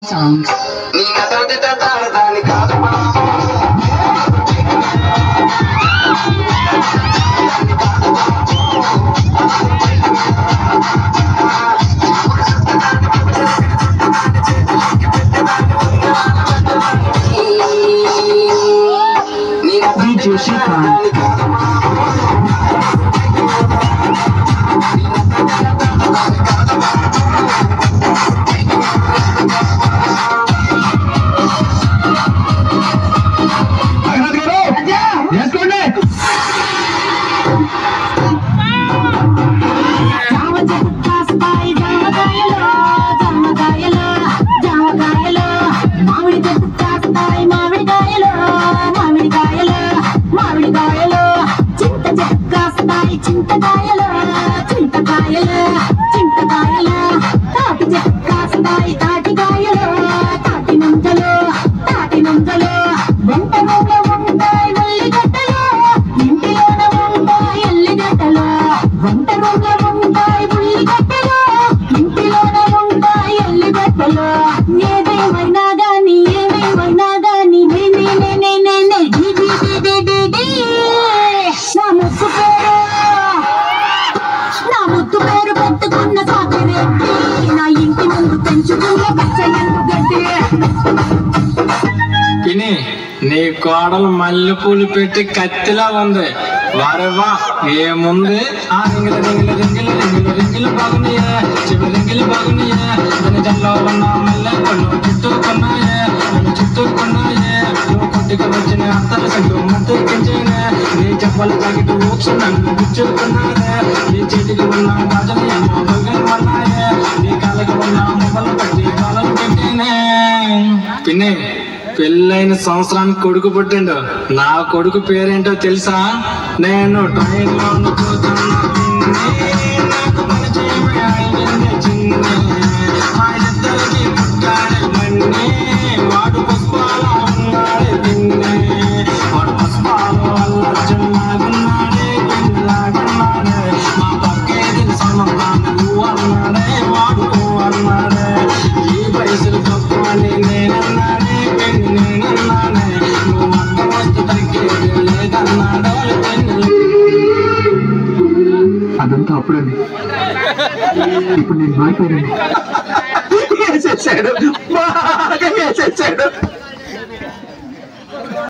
Sounds. DJ Shikan. నీ కోడలు మల్లెపూలు పెట్టి కత్తిలా ఉంది. వారేవా ఏముంది? ఆ రింగిల రింగిల రింగిల రింగిల రింగిలు బాగున్నాయే, చివరి రింగిలు బాగున్నాయే, దాని జల్లో ఉన్న మల్లెపూలు చుట్టుకున్నాయే, నన్ను చుట్టుకున్నాయే. నువ్వు కొద్దిగా వచ్చిన అంతల సంటు మద్దెక్కించేనే, నీ చెప్పలు తాగిட்டு ఊక్సు నన్ను గుచ్చుకున్నాయే, నీ చేతికి ఉన్న గాజులు ఏమో దొంగలున్నాయే, నీ కాళ్ళకి ఉన్న మొబలు పెట్టి కాలలు పెట్టినే. పిన్ని, పెళ్ళైన సంవత్సరానికి కొడుకు పుట్టిండు. నా కొడుకు పేరేంటో తెలుసా? నేను ట్రైన్లో వాడు పుష్పాలు ఉన్నాడే తిన్నే, వాడు పుష్పాలు వల్ల చిన్నగున్నాడే పిల్లగున్నాడే, మా పక్కేది సమన్నాడు అన్నాడే, వాడు అన్నాడే, ఈ వయసులు తక్కువ అని నేనన్నాడే, నేనన్నానే, నువ్వు అక్క వస్తు తగ్గేది లేదన్నాడే. అదంతా అప్పుడండి. ఇప్పుడు నేను మారిపోయాను. వేసేసాడు, బాగా వేసేసాడు.